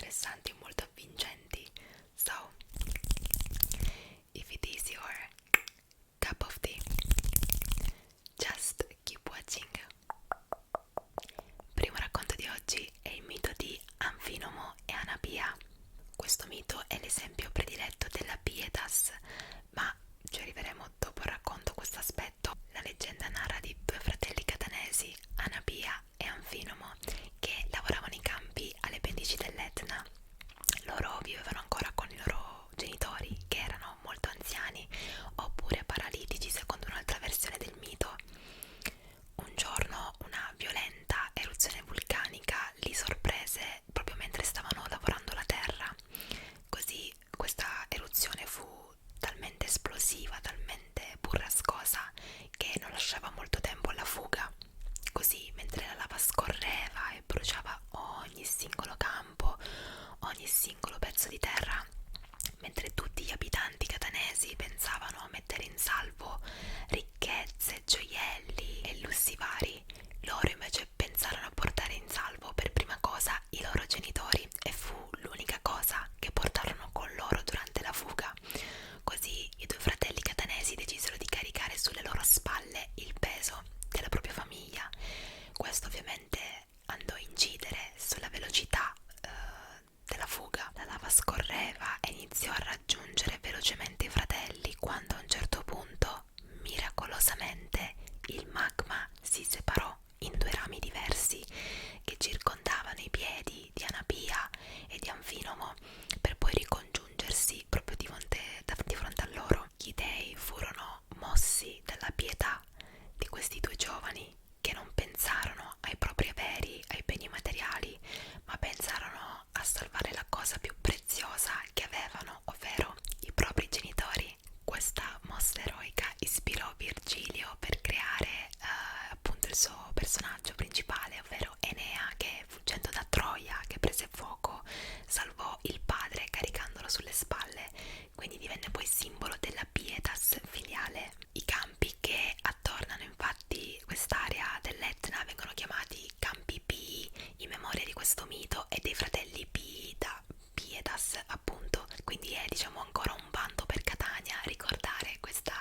interessanti e molto avvincenti. So, if it is your cup of tea, just keep watching. Primo racconto di oggi è il mito di Anfinomo e Anapia. Questo mito è l'esempio prediletto della pietas, ma ci arriveremo dopo il racconto questo aspetto. La leggenda narra di due fratelli catanesi, Anapia e Anfinomo, che lavoravano in campi alle pendici dell'Etna. Loro vivevano ancora con i loro genitori, che erano molto anziani oppure paralitici secondo un'altra versione del mito. Un giorno una violenta eruzione vulcanica li sorprese proprio mentre stavano lavorando la terra. Così questa eruzione fu talmente esplosiva, talmente burrascosa, che non lasciava molto tempo alla fuga. Così, mentre la lava scorreva e bruciava ogni singolo campo, ogni singolo pezzo di terra, mentre tutti gli abitanti catanesi pensavano a mettere in salvo ricchezze, gioielli e lussi vari, loro invece pensarono a portare in salvo per prima cosa i loro genitori, e fu l'unica cosa che portarono con loro durante la fuga. Così i due fratelli catanesi decisero di caricare sulle loro spalle il peso della propria famiglia. Questo ovviamente andò a incidere sulla velocità della fuga. La lava scorreva e iniziò a raggiungere velocemente i fratelli, quando a un certo punto, miracolosamente, il magma si separò in due rami diversi che circondavano i piedi di Anapia e di Anfinomo, per poi ricongiungersi proprio di fronte a loro. Gli dei furono mossi dalla pietà di questi due giovani, che non pensarono ai propri averi, ai beni materiali, ma pensarono a salvare la cosa più preziosa che avevano, ovvero i propri genitori. Questa mossa eroica ispirò Virgilio per creare appunto il suo personaggio principale, ovvero Enea, che fuggendo da Troia, che prese fuoco, salvò il padre caricandolo sulle spalle, quindi divenne poi simbolo della pietas filiale. I campi che attornano infatti quest'area dell'Etna vengono chiamati Campi Pii, in memoria di questo mito e dei fratelli Pii da Pietas, appunto. Quindi è, diciamo, ancora un vanto per Catania ricordare questa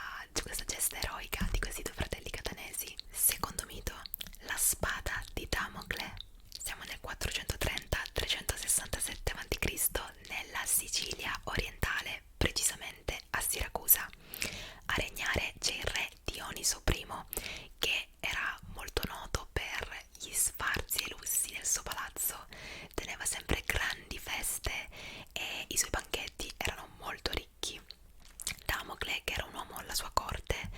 gesta eroica di questi due fratelli catanesi. Secondo mito, la spada di Damocle. Siamo nel 430-367 a.C. nella Sicilia orientale, precisamente a Siracusa. A regnare c'è il re Dioniso I, che era molto noto per gli sfarzi e lussi del suo palazzo. Teneva sempre grandi feste e i suoi banchetti erano molto ricchi. Damocle, che era un uomo alla sua corte,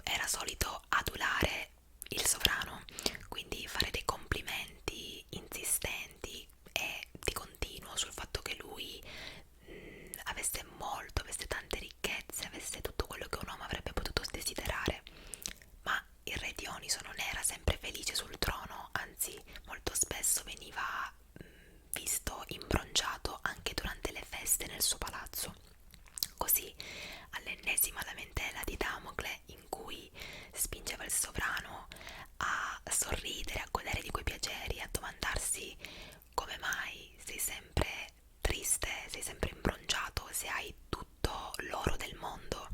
era solito adulare il sovrano, quindi fare dei complimenti insistenti e di continuo sul fatto che lui avesse tante ricchezze, avesse tutto quello che un uomo avrebbe potuto desiderare. Ma il re Dioniso non era sempre felice sul trono, anzi molto spesso veniva visto imbronciato anche durante le feste nel suo palazzo. Così, all'ennesima lamentela di Damocle, in cui spingeva il sovrano a sorridere, a godere di quei piaceri, a domandarsi come mai sei sempre triste, sei sempre imbronciato, se hai tutto l'oro del mondo,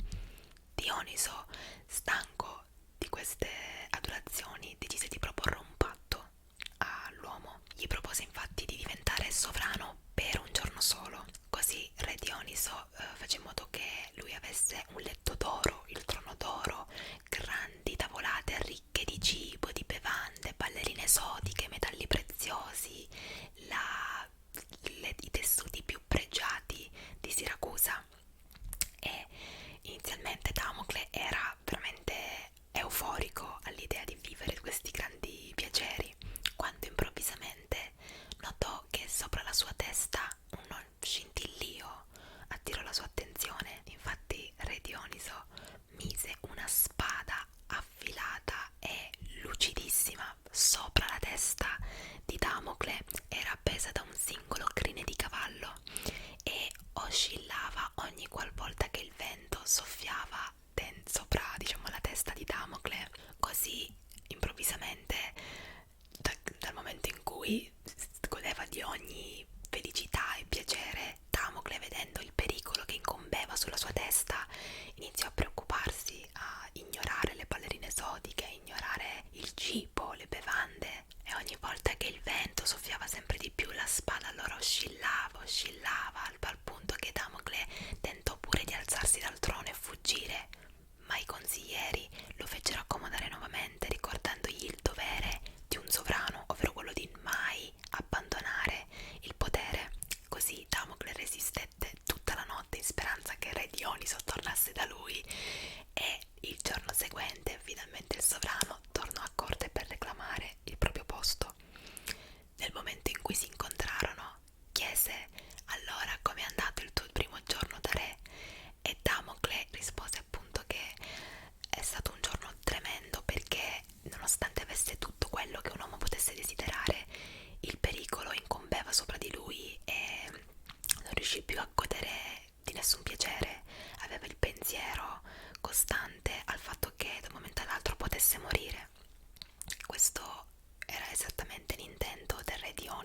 Dioniso, stanco di queste adulazioni, decise di proporre un patto all'uomo. Gli propose infatti di diventare sovrano per un giorno solo. Così re Dioniso fece in modo che lui avesse un letto d'oro, il trono d'oro, grandi tavolate ricche di cibo, di bevande, ballerine esotiche, metalli preziosi, i tessuti più pregiati di Siracusa. E inizialmente Damocle era veramente euforico all'idea di vivere questi grandi piaceri, quando improvvisamente notò che sopra la sua testa uno scintillio attirò la sua attenzione. Infatti re Dioniso mise una spada affilata e lucidissima sopra la testa di Damocle. Era appesa da un singolo crine di cavallo e oscillava ogni qualvolta che il vento soffiava sopra, diciamo, la testa di Damocle. Così improvvisamente, dal momento in cui godeva di ogni felicità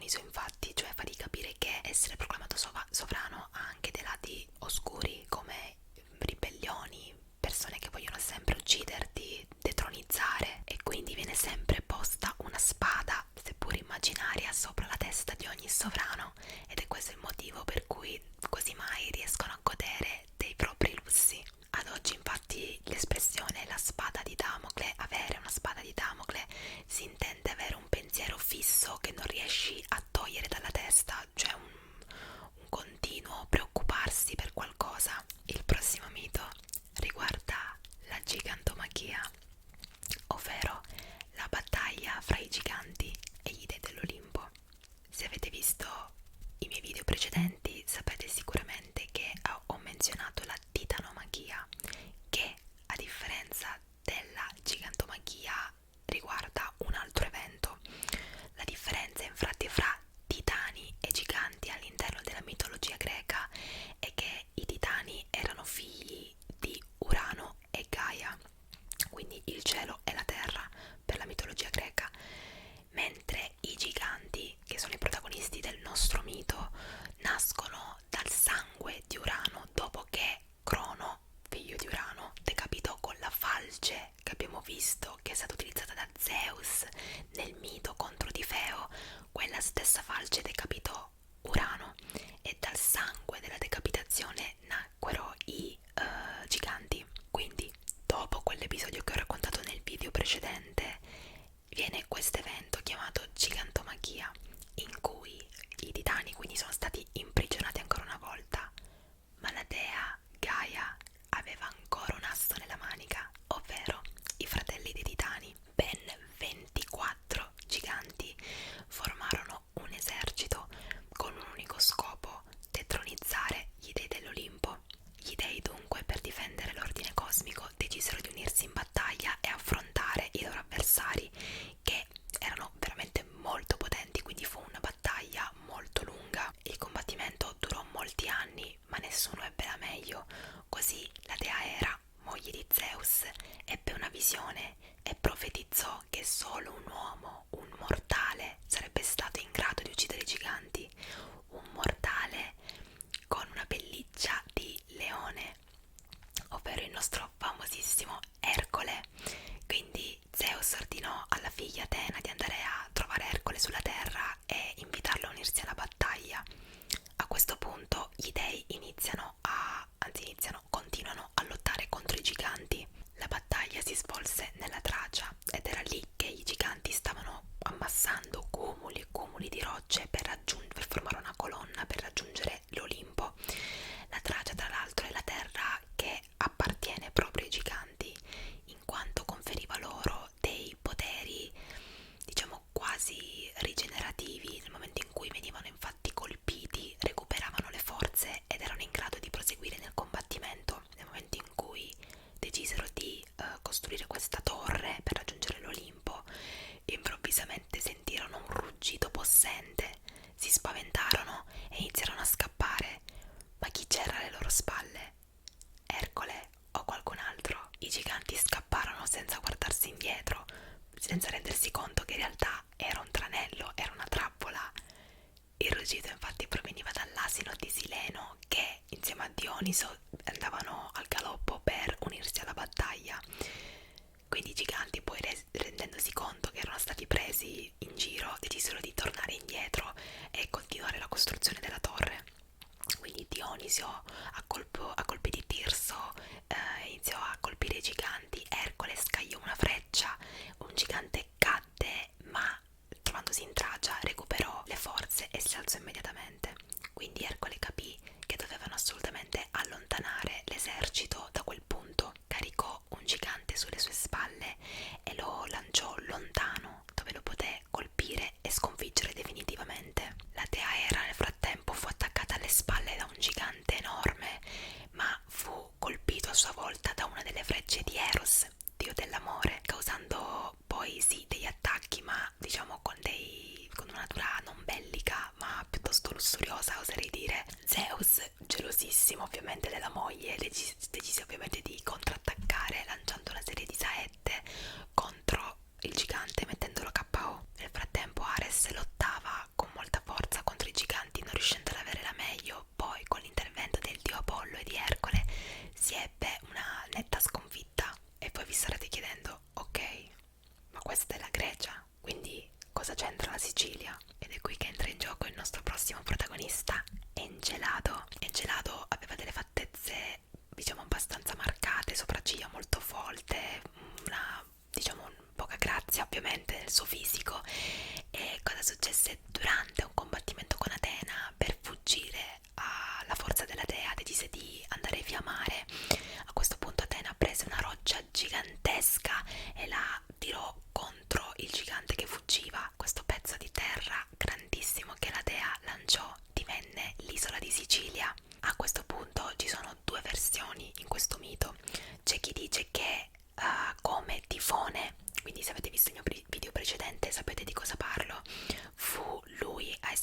Dioniso infatti, cioè fa di capire che essere proclamato sovrano ha anche dei lati oscuri, come ribellioni, persone che vogliono sempre ucciderti, detronizzare, e quindi viene sempre posta una spada, seppur immaginaria, sopra la testa di ogni sovrano, ed è questo il motivo per cui quasi mai riescono a godere dei propri lussi. Ad oggi infatti l'espressione la spada di Damocle, avere una spada di Damocle, si intende avere un pensiero fisso che non riesci a togliere dalla testa, cioè un continuo preoccuparsi per qualcosa. Il prossimo mito riguarda la gigantomachia, ovvero la battaglia fra i giganti e gli dei dell'Olimpo. Se avete visto i miei video precedenti sapete sicuramente che ho menzionato la titanomachia, che a differenza della gigantomachia riguarda un altro evento. La differenza infatti fra titani e giganti all'interno della mitologia greca è che i titani erano figli di Urano e Gaia, quindi il cielo e la terra per la mitologia greca, mentre i giganti, che sono i protagonisti del nostro mito, nascono dal sangue di Urano dopo che Crono, figlio di Urano, decapitò con la falce che abbiamo visto che è stata utilizzata da Zeus nel mito contro Difeo. Quella stessa falce decapitò Urano e dal sangue della decapitazione nacquero i giganti. Quindi dopo quell'episodio che ho raccontato nel video precedente viene questo evento chiamato gigantomachia, in cui i titani quindi sono stati imprigionati ancora una volta, ma la dea Gaia aveva ancora un asso nella manica, ovvero i fratelli dei titani. Ben 24 giganti formarono un esercito con un unico scopo: detronizzare gli dei dell'Olimpo. Gli dei dunque, per difendere l'ordine cosmico, decisero di unirsi in battaglia e affrontare i loro avversari, che erano veramente molto potenti, quindi fu una battaglia molto lunga. Il combattimento durò molti anni, ma nessuno ebbe la meglio. Così la dea Hera, moglie di Zeus, ebbe una visione e profetizzò che solo un uomo, un mortale, sarebbe stato in grado di uccidere i giganti. Un mortale con una pelliccia di leone, ovvero il nostro famosissimo Ercole. Quindi Zeus ordinò alla figlia Atena di andare a trovare Ercole sulla terra e invitarlo a unirsi alla battaglia. A questo punto gli dei continuano a lottare contro i giganti. La battaglia si svolse nella Tracia ed era lì che i giganti stavano ammassando cumuli e cumuli di rocce per formare una colonna per raggiungere l'Olimpo. La Tracia, tra l'altro, è la terra che appartiene proprio ai giganti, in quanto conferiva loro dei poteri, diciamo, quasi rigenerativi. Nel momento in cui venivano infatti colpiti, recuperavano le forze ed erano in grado di proseguire nel combattimento. Nel momento in cui decisero di costruire questa torre per raggiungere l'Olimpo, improvvisamente sentirono un ruggito possente, si spaventarono e iniziarono a scappare. Ma chi c'era alle loro spalle? Ercole o qualcun altro? I giganti scapparono senza guardarsi indietro, senza rendersi conto che in realtà era un tranello, era una trappola. Il ruggito infatti proveniva dall'asino di Sileno, che insieme a Dioniso andavano al galoppo per unirsi alla battaglia. Quindi i giganti, poi rendendosi conto che erano stati presi in giro, decisero di tornare indietro e continuare la costruzione della torre. Quindi Dionisio a colpi di Tirso iniziò a colpire i giganti. Ercole scagliò una freccia, un gigante cadde, ma trovandosi in Tracia recuperò le forze e si alzò immediatamente. Quindi Ercole capì che dovevano assolutamente allontanare l'esercito da quel punto. Caricò un gigante sulle sue spalle e lo lanciò lontano, dove lo poté colpire e sconfiggere definitivamente. La dea Hera nel frattempo fu attaccata alle spalle da un gigante enorme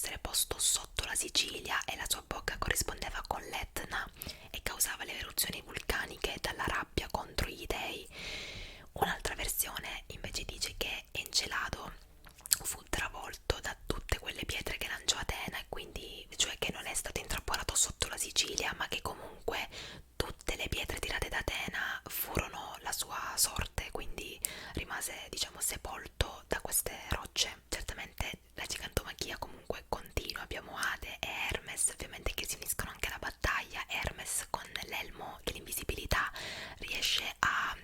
essere posto sotto la Sicilia e la sua bocca corrispondeva con l'Etna e causava le eruzioni vulcaniche dalla rabbia contro gli dei. Un'altra versione invece dice che Encelado fu travolto da tutte quelle pietre che lanciò Atena, e quindi, cioè, che non è stato intrappolato sotto la Sicilia, ma che comunque tutte le pietre tirate da Atena furono la sua sorte, quindi rimase, diciamo, sepolto da queste rocce. Certamente la gigantomachia comunque continua, abbiamo Ade e Hermes ovviamente che si uniscono anche alla battaglia. Hermes con l'elmo dell'invisibilità riesce a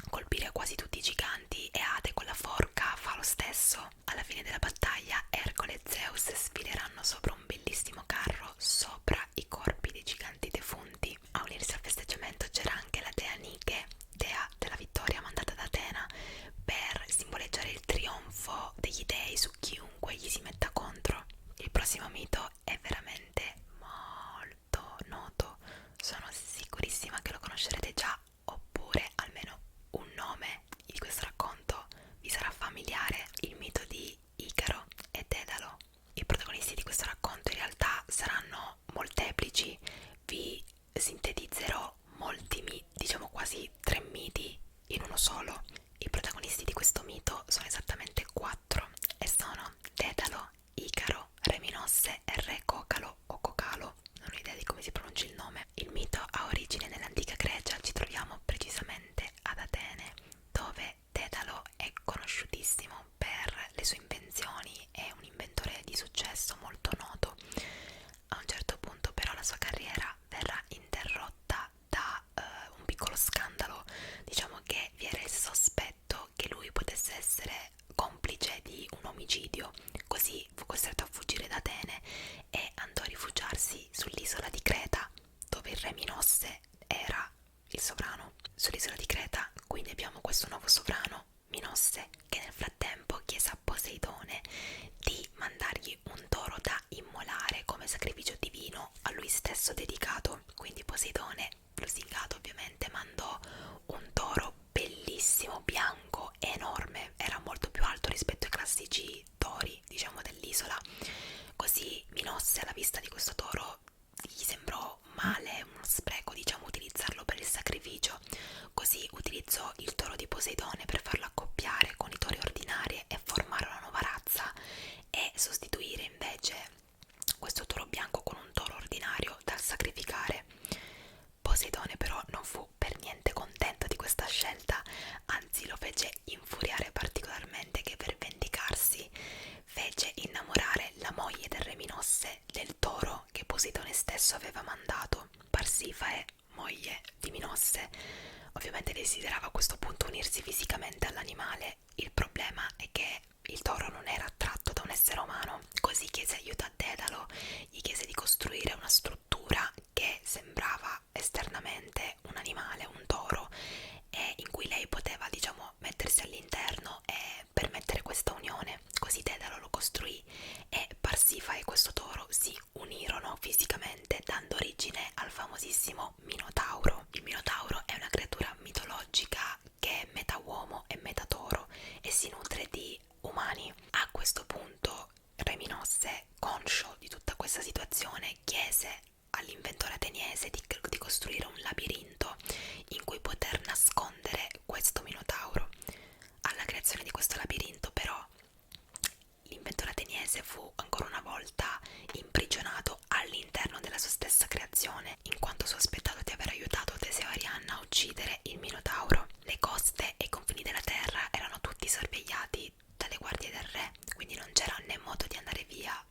colpire quasi tutti i giganti e Ade con la forca fa lo stesso. Alla fine della battaglia Ercole e Zeus sfileranno sopra un bellissimo carro sopra i corpi dei giganti defunti. A unirsi al festeggiamento c'era anche la dea Nike, dea della vittoria mandata da Atena per simboleggiare il trionfo degli dei su chiunque gli si metta contro. Il prossimo mito è veramente molto noto, sono sicurissima che lo conoscerete già, oppure almeno un nome di questo racconto vi sarà familiare: il mito di Icaro e Dedalo. I protagonisti di questo racconto in realtà saranno molteplici, vi sintetizzerò molti miti, diciamo quasi 3 miti in uno solo. I protagonisti di questo mito sono esattamente 4 e sono Dedalo, Icaro, Re Minosse e Re Cocalo o Cocalo, non ho idea di come si pronunci il nome. Il mito ha origine nell'antica Grecia, ci troviamo precisamente ad Atene, dove Dedalo è conosciutissimo per le sue invenzioni, è un inventore di successo molto noto. A un certo punto però la sua carriera verrà interrotta da un piccolo scandalo. Diciamo che vi era il sospetto che lui potesse essere complice di un omicidio, così fu costretto a fuggire da Atene e andò a rifugiarsi sull'isola di Creta, dove il re Minosse era il sovrano. Sull'isola di Creta quindi abbiamo questo nuovo sovrano, Minosse, che nel frattempo chiese a Poseidone di mandargli un toro da immolare come sacrificio divino a lui stesso dedicato. Quindi Poseidone, lusingato ovviamente, mandò un toro bellissimo, bianco, enorme, era molto più alto rispetto ai classici tori, diciamo, dell'isola. Così Minosse, alla vista di questo toro, gli sembrò male, uno spreco, diciamo, utilizzarlo per il sacrificio. Così utilizzò il toro di Poseidone per farlo accoppiare con i tori ordinari e formare una nuova razza e sostituire invece questo toro bianco con un toro ordinario da sacrificare. Poseidone però non fu per niente contento di questa scelta, anzi lo fece infuriare particolarmente, che per vendicarsi fece innamorare la moglie del re Minosse del toro che Poseidone stesso aveva mandato. Parsifae, moglie di Minosse, ovviamente desiderava a questo punto unirsi fisicamente all'animale. Il problema è che il toro non era attratto da un essere umano, così chiese aiuto a Dedalo, gli chiese di costruire una struttura che sembrava esternamente un animale, un toro, e in cui lei poteva, diciamo, mettersi all'interno e permettere questa unione. Così Dedalo lo costruì e Parsifae e questo toro si unirono fisicamente, dando origine al famosissimo Minotauro. Il Minotauro è una creatura mitologica che è metà uomo e metà toro e si nutre di umani. A questo punto Re Minosse, conscio di tutta questa situazione, chiese all'inventore ateniese di costruire un labirinto in cui poter nascondere questo Minotauro. Alla creazione di questo labirinto però l'inventore ateniese fu ancora una volta imprigionato all'interno della sua stessa creazione, in quanto sospettato di aver aiutato Teseo e Arianna a uccidere il Minotauro. Le coste e i confini della terra erano tutti sorvegliati dalle guardie del re, quindi non c'era né modo di andare via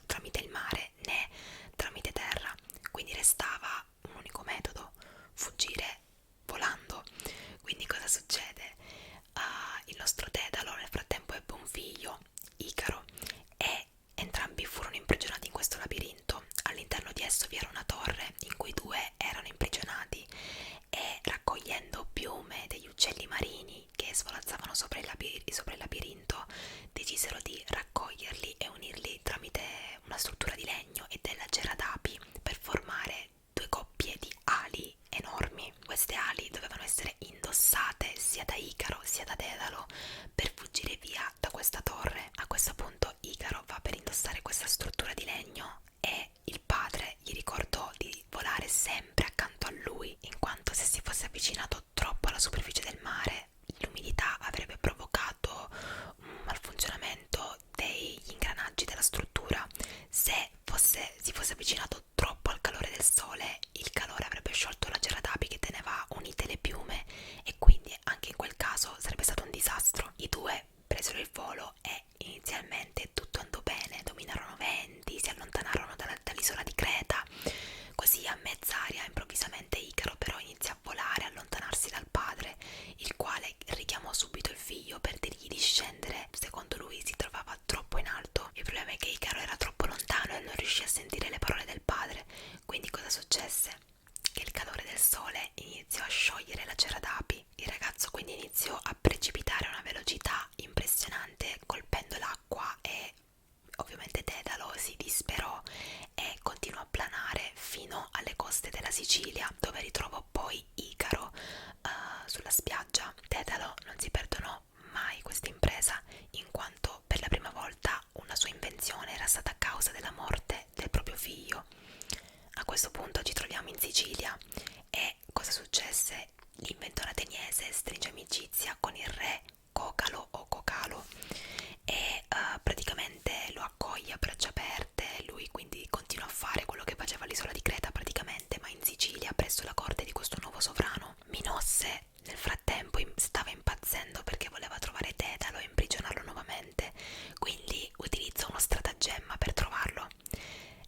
tramite il mare né tramite terra, quindi restava un unico metodo: fosse avvicinato troppo al calore del sole, il calore avrebbe sciolto la cera d'api che teneva unite le piume e quindi anche in quel caso sarebbe stato un disastro. I due presero il volo e inizialmente tutto andò bene, dominarono venti, si allontanarono dall'isola di Creta. Così a mezz'aria improvvisamente Icaro però iniziò a volare, a allontanarsi dal padre, il quale richiamò subito il figlio per dirgli di scendere. Secondo lui si trovava troppo in alto. Il problema è che Icaro era troppo lontano e non riuscì a sentire le parole del padre. Quindi cosa successe? Che il calore del sole iniziò a sciogliere la cera d'api. Il ragazzo quindi iniziò a precipitare a una velocità impressionante, colpendo l'acqua, e ovviamente Dedalo si disperò e continuò a planare fino alle coste della Sicilia, dove ritrovò poi Icaro sulla spiaggia. Dedalo non si perdonò mai questa impresa, in quanto per la prima volta una sua invenzione era stata causa della morte del proprio figlio. A questo punto ci troviamo in Sicilia e cosa successe? L'inventore ateniese stringe amicizia con il re Cocalo o Cocalo e praticamente lo accoglie a braccia aperte. Lui quindi continua a fare quello che faceva all'isola di Creta praticamente, ma in Sicilia presso la corte di questo nuovo sovrano. Minosse nel frattempo stava impazzendo perché voleva trovare Dedalo e imprigionarlo nuovamente, quindi utilizzò uno stratagemma per trovarlo.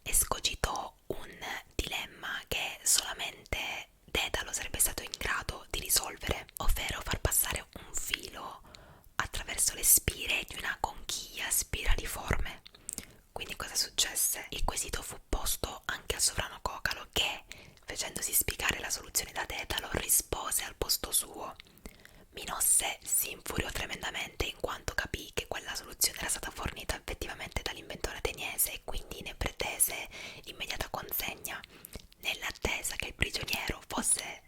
Escogitò un dilemma che solamente Dedalo sarebbe stato in grado di risolvere, ovvero far passare un filo attraverso le spire di una conchiglia spiraliforme. Quindi cosa successe? Il quesito fu posto anche al sovrano Cocalo che, facendosi spiegare la soluzione da Dedalo, rispose al posto suo. Minosse si infuriò tremendamente in quanto capì che quella soluzione era stata fornita effettivamente dall'inventore ateniese e quindi ne pretese l'immediata consegna, nell'attesa che il prigioniero fosse